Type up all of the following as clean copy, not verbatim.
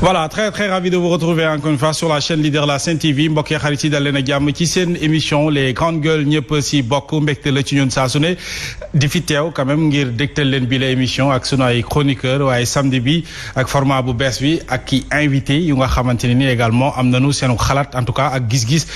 Voilà, très très ravi de vous retrouver encore une fois sur la chaîne leader la Sen TV mbokk yi xarit yi dal leen ak jàmm ci seen émission les grandes gueules ñëpp si bokk mbégte la ci ñun saa su ne di fi teew quand même ngir dégtal leen bi la émission ak sunu ay chroniqueur waaye samedi bi ak format bu bees bi ak ki invité yu nga xamante ne ni également am nañu seenu xalaat en tout cas ak gis-gis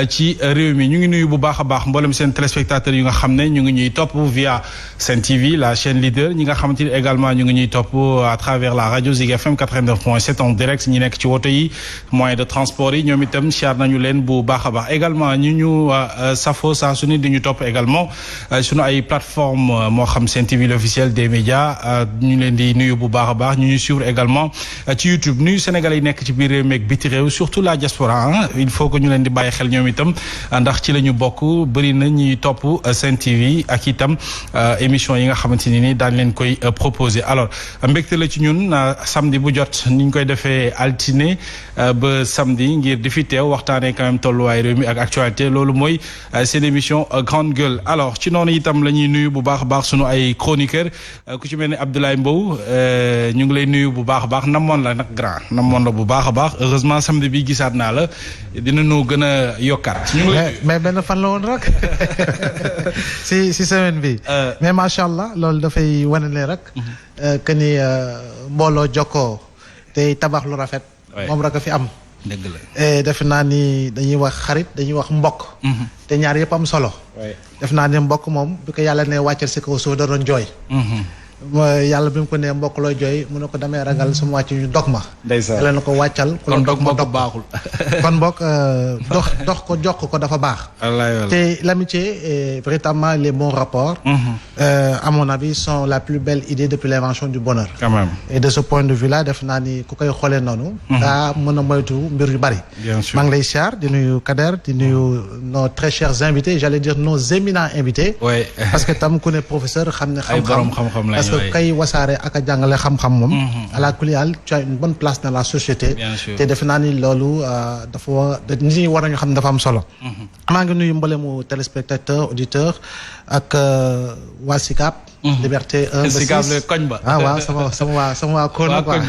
ci réew mi ñu ngi nuyu bu baax a baax mboolem seen téléspectateurs yu nga xam ne ñu ngi ñuy topp via Sen TV la chaîne leader ñi nga xamante ni également ñu ngi ñuy topp à travers la radio Zik FM 89.7 en direct ñi nekk ci woto yi moyen de transport yi ñoom itam siyaar nañu leen bu baax a baax également ñu safo saa su ne di ñu topp également sunu ay plateforme moo xam Sen TV l'officiel des médias ñu leen di nuyu bu baax a baax ñu suivre également ci YouTube nuyu Sénégalais yi nekk ci biir réew mi ak biti réew surtout la diaspora il faut que ñu leen di bàyyi xel ñoom itam ndax ci la ñu bokk bëri na ñuy topp Sen TV ak itam émission yi nga xamante ni daañ leen koy proposer alors mbégte la ci ñun samedi bu jot niñ koy defee altine ba samedi ngir di fi teew waxtaanee quand même tolluwaay réew mi ak actualité loolu mooy seen émission grande gueule alors ci noonu itam la ñuy nuyu bu baax a baax sunu ay chroniqueur ku ci mel ni Abdoulaye Mbow ñu ngi lay nuyu bu baax a baax namoon la nag grand namoon la bu baax a baax heureusement samedi bi gisaat naa la dinañu gën a yokkaat. ñu ngi lay mais benn fan la woon rek si semaine bi. mais macha allah loolu dafay wane ne rek. que ni mbooloo jokkoo te tabax lu rafet. moom rek a fi am. dëgg la defe naa ni dañuy wax xarit dañuy wax mbokk. te ñaar yëpp am solo. def naa ne mbokk moom bi ko yàlla ne wàccal si kaw suuf da doon jooy. yàlla bi mu ko nee mbokk looy jooy mu ne ko damay ragal su ma wàcc ñu dog ma. ndeysaan yàlla na ko wàccal. kon dog ma dog baaxul. kon mbokk dox ko jox ko dafa baax. te l'amitié et véritablement les bons rapports. à mon avis sont la plus belle idée depuis l'invention du bonheur. quand même et de ce point de vue là def naa ni ku koy xoolee noonu. daa mën a moytu mbir yu bari. bien sûr maa ngi lay siyaar di nuyu Kader di nuyu nos très chers invités j'allais dire nos éminents invités. oui parce que tam ku ne professeur xam ne. ay borom xam-xam lañu parce que kay wasaare ak a jàngale xam-xam moom. à la kulial tu as une bonne place dans la société. bien sûr te defe naa ni loolu dafa nit ñi war nañu xam ne dafa am solo. maa ngi nuyu mboolemu téléspectateur auditeur ak waa SICAP. Liberté 1 ba 6 SICAP le koñ ba. waaw sama waa koñ quoi.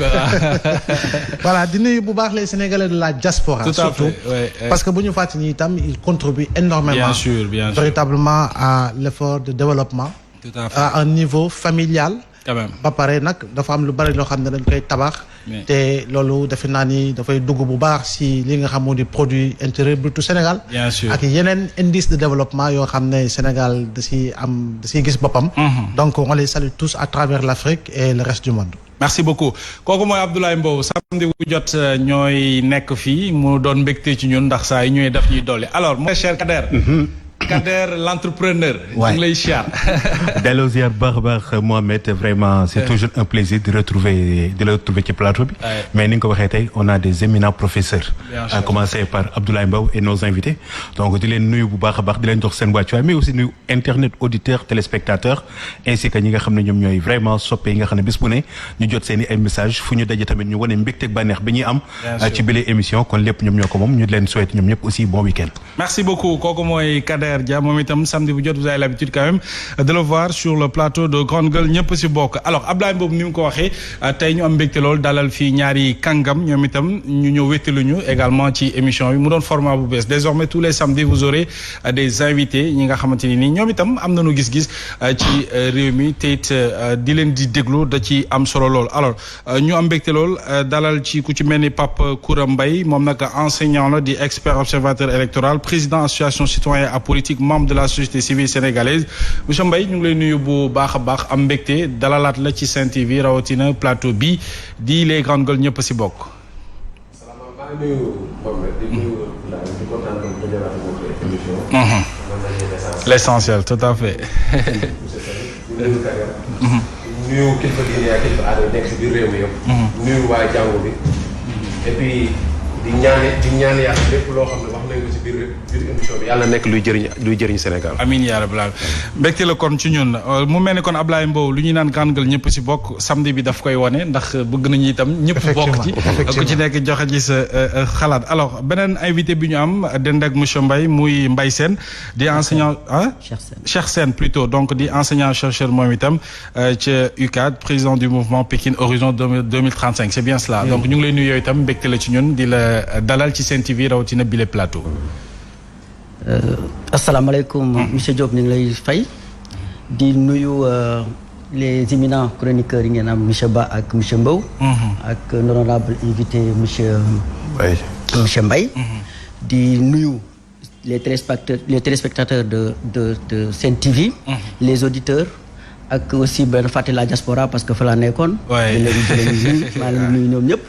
voilà di nuyu bu baax les Sénégalais de la diaspora. tout à surtout fait parce que bu ñu fàttali ni itam ils contribuent énormément. bien sûr véritablement à l'effort de développement. tout à fait à un niveau familial. quand même ba pare nag dafa am lu bari loo xam ne dañ koy tabax. te loolu defe naa ni dafay dugg bu baax si li nga xam moo di produit intérieur brut Sénégal. bien sûr ak yeneen indice de développement yoo xam ne Sénégal da siy gis boppam. donc on les salue tous à travers l'Afrique et le reste du monde. merci beaucoup kooku mooy Abdoulaye Mbow samedi bu jot ñooy nekk fii mu doon mbégte ci ñun ndax saa yi ñooy def ñuy dolli alors mon cher Kader. Kader l'entrepreneur. waay ñu ngi lay siyaar. delloo ziar baax a baax Mohamed vraiment c'est toujours un plaisir de la retrouver ci plateau bi. mais ni nga ko waxee tey on a des éminents professeurs. à commencer par Abdoulaye Mbow et nos invités. donc di leen nuyu bu baax a baax di leen jox seen wàccuwaay mais aussi nuyu internet auditeurs téléspectateurs ainsi que ñi nga xam ne ñoom ñooy vraiment soppe yi nga xam ne bis bu ne ñu jot seen i ay messages fu ñu daje tamit ñu wane mbégteeg bànneex bi ñuy am. ci bile émission kon lépp ñoom ñoo ko moom ñu leen souhaiter ñoom ñëpp aussi bon week-end. merci beaucoup kooku mooy Kader Dia moom itam samedi bu jot vous avez l'habitude quand même de le voir sur le plateau de Grande Gueule ñëpp si bokk alors Abdoulaye Mbow ni mu ko waxee tey ñu am mbégte lool dalal fii ñaari kàngam ñoom itam ñu ñëw wéttaluñu également ci émission bi mu doon format bu bees désormais tous les samedis vous aurez des invités ñi nga xamante ni nii ñoom itam am nañu gis-gis ci réew mi te it di leen di déglu da ci am solo lool alors ñu am mbégte lool dalal ci ku ci mel ni Pape Koura Mbaye moom nag enseignant la di expert observateur électoral président association citoyen à politique membre de la société civile sénégalaise monsieur Mbaye ñu ngi lay nuyu bu baax a baax am mbégte dalalaat la ci Sen TV rawatina plateau bi di les grandes gueules ñëpp si bokk. salaamaaleykum maa ngi nuyu Mohamed di nuyu di kontaan di jëlaat votre émission. l'essentiel tout à fait. di nuyu Kader. nuyu kilifa diine ak kilifa aada nekk si biir réew mi yëpp. nuyu waa jàngu bi. et puis di ñaan yàlla lépp loo xam ne wax nañ ko ci biir émission bi yàlla nekk luy jëriñ Sénégal. amiin yaa rabbal aalamiin mbégte la kon ci ñun mu mel ni kon Ablaye Mbow lu ñuy naan Grande Gueule ñëpp si bokk samedi bi daf koy wane ndax bëgg nañu itam ñëpp bokk ci ku ci nekk joxe ci sa xalaat alors beneen invité bi ñu am dend ak monsieur Mbaye muy Mbaye Sène di enseignant Cheikh Sène plutôt donc di enseignant chercheur moom itam ca UCAD président du mouvement Pikine Horizon 2035 c'est bien cela donc ñu ngi lay nuyu yooyu itam mbégte la ci ñun di la dalal ci Sen TV rawatina bile plateau. asalaamaaleykum monsieur Diop ñu ngi lay fay di nuyu les éminents chroniqueurs yi ngeen am monsieur Ba ak monsieur Mbow. ak l'honorable invité monsieur Mbaye. di nuyu les téléspectateurs de Sen TV. les auditeurs. ak aussi benn fàtte la diaspora parce que fa laa nekkoon. waay di leen maa ngi nuyu ñoom ñëpp.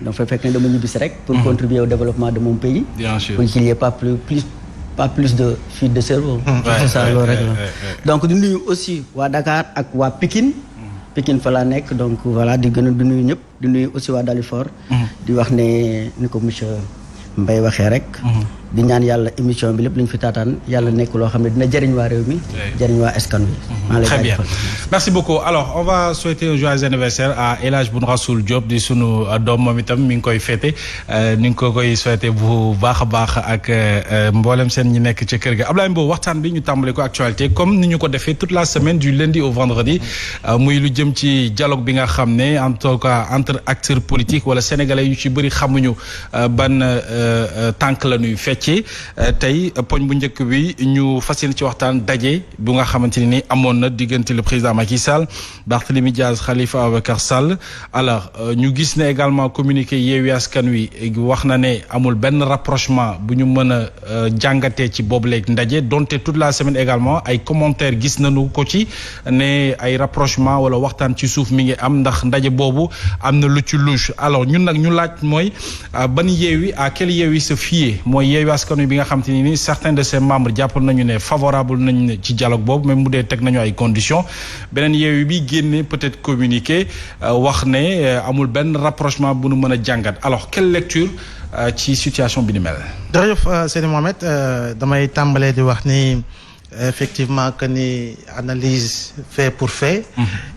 donc fa fekk ne dama ñibbisi rek. pour contribuer au développement de mon pays. bien sûr pour qu'il y ait pas plus de fuite de cerveau. c'est ça loolu rek la. donc di nuyu aussi waa Dakar ak waa Pikine. Pikine fa laa nekk donc voilà di gën a di nuyu ñëpp di nuyu aussi waa Dalifort. di wax ne ni ko monsieur Mbaye waxee rek. di ñaan yàlla émission bi lépp lu ñu fi taataan yàlla nekk loo xam ne dina jëriñ waa réew mi. jëriñ waa askan wi. très bien merci beaucoup alors on va souhaiter un joyeux anniversaire à El Hadj Boun Rassoul Diop di sunu doom moom itam mi ngi koy fêté ni ngi ko koy souhaité bu baax a baax ak mboolem seen ñi nekk ca kër ga Ablaye Mbow waxtaan bi ñu tàmbale ko actualité comme ni ñu ko defee toute la semaine du lundi au vendredi muy lu jëm ci dialogue bi nga xam ne en tout cas entre acteurs politiques wala sénégalais yu ci bëri xamuñu ban tànk la ñuy fecc ci tey poñ bu njëkk bi ñu fas yéene ci waxtaan daje bu nga xamante ni amoon na diggante le président Macky Sall Barthélémy Diaz Khalifa Ababacar Sall alors ñu gis ne également communiqué Yewwi Askan Wi wax na ne amul benn rapprochement bu ñu mën a jàngatee ci boobu léegi ndaje donte toute la semaine également ay commentaires gis nañu ko ci ne ay rapprochement wala waxtaan ci suuf mi ngi am ndax ndaje boobu am na lu ci louche alors ñun nag ñu laaj mooy ban Yewwi à quel Yewwi se fier mooy Yewwi Askan Wi bi nga xam te ni certains de ses membres jàppal nañu ne favorable nañu ci dialogue boobu même mu dee teg nañu ay conditions beneen Yewwi bi génne peut-être communiqué wax ne amul benn rapprochement bu nu mën a jàngat alors quelle lecture ci situation bi ni mel. jërëjëf Seydi Mohamed damay tàmbalee di wax ni effectivement que ni analyse fait pour fait.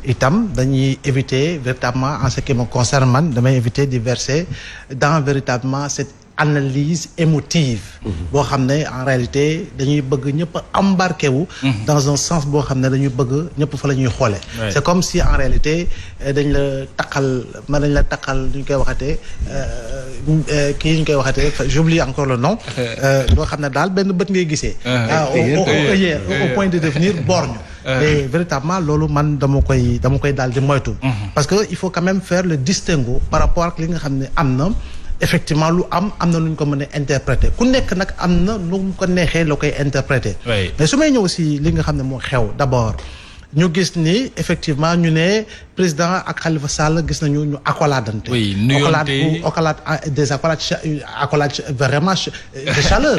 itam dañuy éviter véritablement en ce qui me concerne man damay éviter di verser dans véritablement cette analyse émotive boo xam ne en réalité dañuy bëgg ñëpp embarqué wu dans un sens boo xam ne dañuy bëgg ñëpp fa la ñuy xoole c'est comme si en réalité dañ la taqal lu ñu koy waxatee kii ñu koy waxatee j'oublie encore le nom loo xam ne daal benn bët ngay gisee au point de devenir borgne mais véritablement loolu man dama koy daal di moytu parce que il faut quand même faire le distinguo par rapport ak li nga xam ne am na effectivement lu am na lu ñu ko mën a interpréter ku nekk nag am na lu mu ko neexee la koy interpréter mais su may ñëw si li nga xam ne moo xew d'abord ñu gis ni effectivement ñu ne président ak Khalifa Sall gis nañu ñu accoladante accolade vraiment de chaleur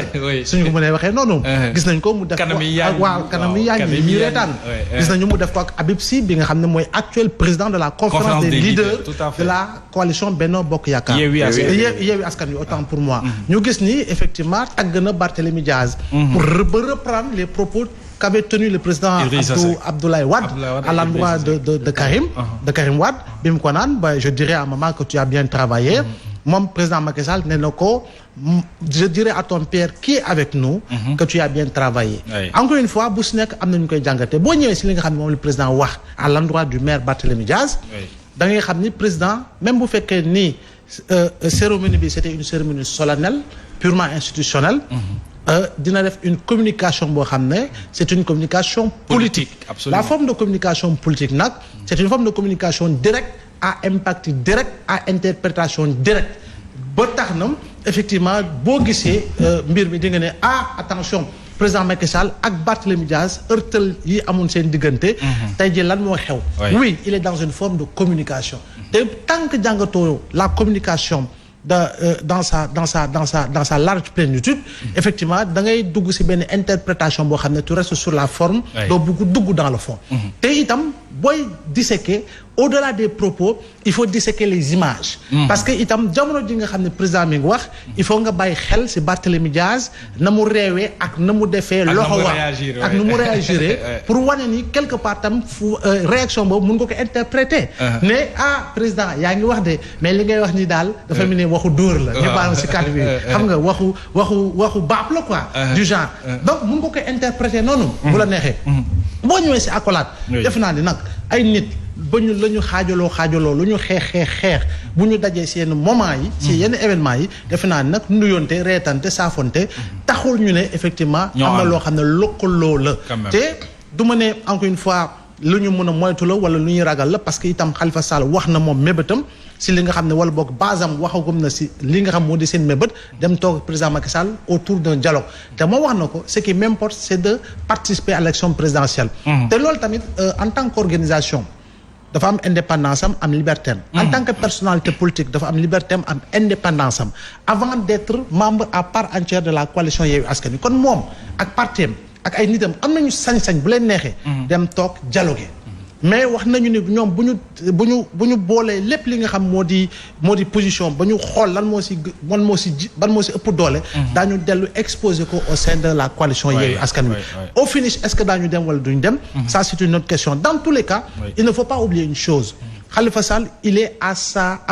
suñu ko mënee waxee noonu gis nañ ko mu def ko waaw kanam yi yaa ngi ñuy reetaan gis nañu mu def ko ak Habib Sy bi nga xam ne mooy actuel président de la conférence des leaders de la coalition Benno Bokk Yaakaar Yewwi Askan Wi autant pour moi ñu gis ni effectivement tagg na Barthélémy Diaz pour reprendre les propos qu'avait tenu le président Abdoulaye Wade à l'endroit de Karim Wade bi mu ko naan ba je dirais à un moment que tu as bien travaillé moom président Macky Sall ne na ko je dirais à ton père qui est avec nous que tu as bien travaillé encore une fois bu si nekk am na ñu koy jàngate boo ñëwee si li nga xam ne moom le président wax à l'endroit du maire Barthélémy Diaz da ngay xam ni président même bu fekkee ni cérémonie bi c'était une cérémonie solennelle purement institutionnelle dina def une communication boo xam ne c'est une communication politique la forme de communication politique nag c'est une forme de communication directe à impact direct à interprétation directe ba tax na effectivement boo gisee mbir mi di nga ne attention président Macky Sall ak Barthélémy Diaz heurtal yi amoon seen diggante tey jii lan moo xew oui il est dans une forme de communication te tant que jàngatoo la communication dans sa large plénitude effectivement da ngay dugg ci benn interprétation boo xam ne tu restes sur la forme doo bëgg dugg dans le fond te itam booy disséquer au-delà des propos il faut disséquer les images. parce que itam jamono ji nga xam ne président mi ngi wax il faut nga bàyyi xel ci Barthélémy Diaz na mu réewee ak na mu defee. loxo wax ak nu mu réagir pour wane ni quelque part tam fu réaction boobu mun nga ko interpréter. ne président yaa ngi wax de mais li ngay wax ni daal dafa mel ni waxu dóor la. ñu baal ci kàddu bi xam nga waxu baab la quoi. du genre donc mun nga ko interpréter noonu. bu la neexee. boo ñëwee ci accolade. def naa ni nag ay nit. ba ñu la ñu xaajaloo lu ñu xeex bu ñu dajee ci yenn moment yi ci yenn événement yi defe naa nag nuyoonte reetante saafonte taxul ñu ne effectivement am na loo xam ne lëkkaloo la te du ma ne encore une fois lu ñu mën a moytu la wala lu ñuy ragal la parce que itam Khalifa Sall wax na moom mébétam ci li nga xam ne wala boog basam waxagum na ci li nga xam moo di seen mébét dem toog président Macky Sall autour d'un dialogue te moo wax na ko ce qui m'importe c'est de participer à l'élection présidentielle te loolu tamit en tant qu'organisation dafa am indépendance am liberté am. en tant que personnalité politique dafa am liberté am indépendance am avant d'être membre à part entière de la coalition Yewwi Askan Wi kon moom ak partem ak ay nitam am nañu sañ-sañ bu leen neexee. dem toog dialoguer mais wax nañu ni ñoom bu ñu boolee lépp li nga xam moo di position ba ñu xool ban moo si ëpp doole. daañu dellu exposer ko au sein de la coalition Yewwi Askan Wi. au finish est-ce que daañu dem wala duñu dem. ça c'est une autre question dans tous les cas. il ne faut pas oublier une chose. Khalifa Sall il est à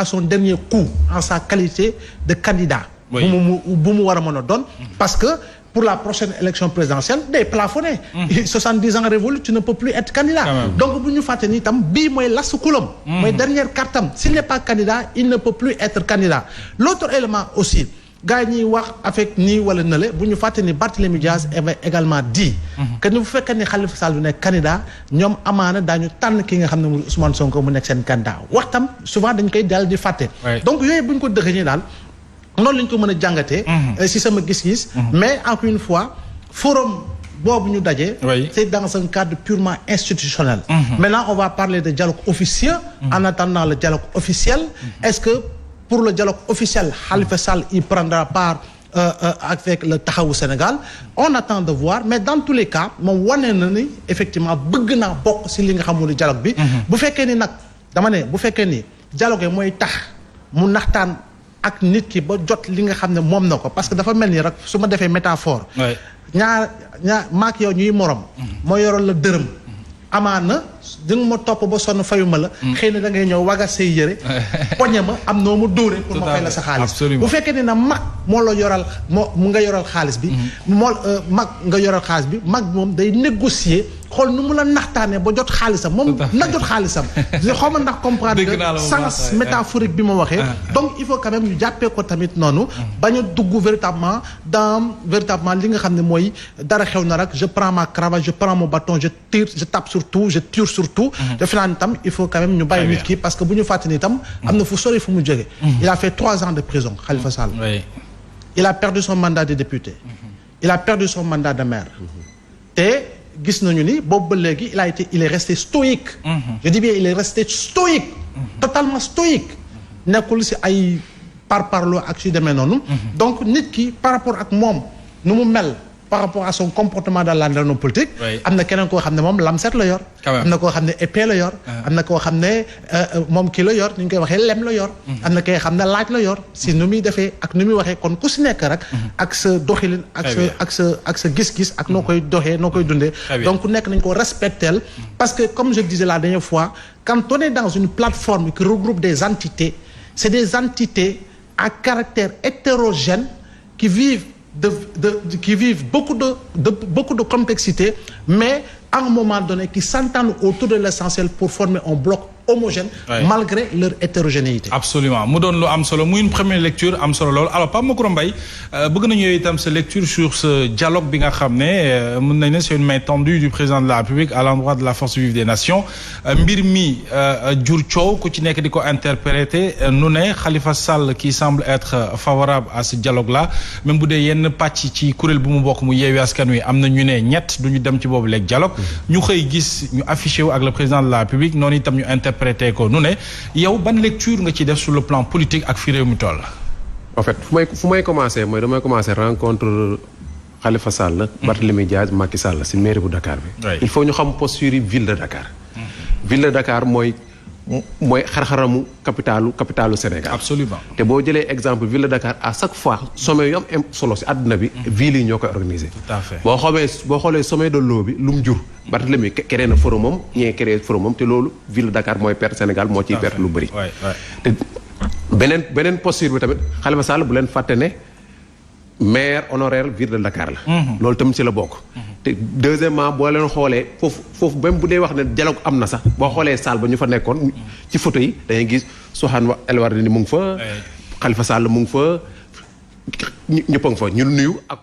son dernier coup en sa qualité de candidat. bu mu war a mën a doon parce que. pour la prochaine élection présidentielle day plafonné. 70 ans révolus tu ne peux plus être candidat. donc bu ñu fàtte ni itam bii mooy lasu kulam. mooy dernière cartam s'il n'est pas candidat il ne peut plus être candidat. l'autre élément aussi gars yi ñuy wax avec nii wala nële bu ñu fàtte ni Barthélémy Diaz avait également dit. que ni bu fekkee ni Khalifa Sall du nekk candidat ñoom amaana daañu tànn ki nga xam ne mu Ousmane Sonko mu nekk seen candidat wax tam souvent dañ koy dal di fàtte. donc yooyu bu ñu ko dëxëñee daal. noonu lañ ko mën a jàngatee. ci sama gis-gis. mais encore une fois forum boobu ñu daje. c'est dans un cadre purement institutionnel. maintenant on va parler de dialogue officieux. en attendant le dialogue officiel. est-ce que pour le dialogue officiel Khalifa Sall il prendra part avec le Taxawu Sénégal on attend de voir mais dans tous les cas moom wane na ni effectivement bëgg naa bokk ci li nga xam ne dialogue bi. bu fekkee ni nag dama ne bu fekkee ni dialogue mooy tax mu naxtaan. ak nit ki ba jot li nga xam ne moom na ko parce que dafa mel ni rek su ma defee métaphore. ñaar maak yow ñuy morom. moo yoroon la dërëm. amaana di nga ma topp ba sonn fayuma la. xëy na da ngay ñëw waga say yëre. poñe ma am noo ma dóore pour ma fay la sa xaalis. bu fekkee ne na mag moo la yoral mu nga yoral xaalis bi. mag nga yoral xaalis bi mag moom day négocier. xool nu mu la naxtaanee ba jot xaalisam moom na jot xaalisam xaw ma ndax comprendre sens métaphorique bi ma waxee donc il faut quand même ñu jàppee ko tamit noonu bañ a dugg véritablement li nga xam ne mooy dara xew na rek je prends ma cravate je prends mon bâton je tape sur tout je tire sur tout defe naa ni tam il faut quand même ñu bàyyi nit ki parce que bu ñu fàtte ni tam am na fu sori fu mu jógee il a fait 3 ans de prison Khalifa Sall il a perdu son mandat de député il a perdu son mandat de maire te gis nañu ni boobu ba léegi il est resté stoïque. je dis bien il est resté stoïque. totalement stoïque. nekkul ci ay parparloo ak ci demee noonu. donc nit ki par rapport ak moom nu mu mel par rapport à son comportement dans l'environnement politique. am na keneen koo xam ne moom lamset la yor. am na koo xam ne épée la yor. am na koo xam ne moom kii la yor ni ñu koy waxee lem la yor. am na koo xam ne laaj la yor si nu muy defee ak nu muy waxee kon ku si nekk rek. ak sa doxalin ak sa gis-gis ak noo koy doxee noo koy dundee. donc ku nekk nañ ko respecter parce que comme je disais la dernière fois quand on est dans une plateforme qui regroupe des entités c'est des entités à caractère hétérogène qui vivent beaucoup de complexité mais à un moment donné qui s'entendent autour de l'essentiel pour former un bloc homogène malgré leur hétérogénéité. Absolument mu doon lu am solo muy une première lecture am solo loolu alors Pape Macoumba Mbaye bëgg nañu itam sa lecture sur ce dialogue bi nga xam ne mën nañ ne c'est une main tendue du président de la République à l'endroit de la force vive des nations mbir mi jur coow ku ci nekk di ko interpréter nu ne Khalifa Sall qui semble être favorable à ce dialogue là même bu dee yenn pàcc ci kuréel bu mu bokk mu Yewwi Askan Wi am na ñu ne ñett du ñu dem ci boobu léegi dialogue ñu xëy gis ñu affiché wu ak le président de la République noonu itam ñu interprété ko nu ne yow ban lecture nga ci def sur le plan politique ak fi réew mi toll. en fait fu may commencer mooy damay commencer rencontre Khalifa Sall. Barthélémy Diaz Macky Sall ci mairie bu Dakar bi. il faut ñu xam posture yi ville de Dakar. ville de Dakar mooy xar-xaramu capitalu Sénégal. Absolument. te boo jëlee exemple ville de Dakar à chaque fois sommet yu am solo si àdduna bi. ville yi ñoo koy organisé. Tout à fait. boo xoolee sommet de l'eau bi lu mu jur. Barthélemy créé na forumam ñee créé forumam te loolu ville de Dakar mooy perte Sénégal moo ciy perte lu bëri. te beneen posture bi tamit Khalifa Sall bu leen fàtte ne maire honoraire ville de Dakar la. loolu tamit ci la bokk. te deuxièmement boo leen xoolee foofu même bu dee wax ne dialogue am na sax boo xoolee salle ba ñu fa nekkoon ci photo yi dañuy gis Soham El Wardini mu ngi fa. Khalifa Sall mu ngi fa ñëpp a ngi fa ñu nuyu ak.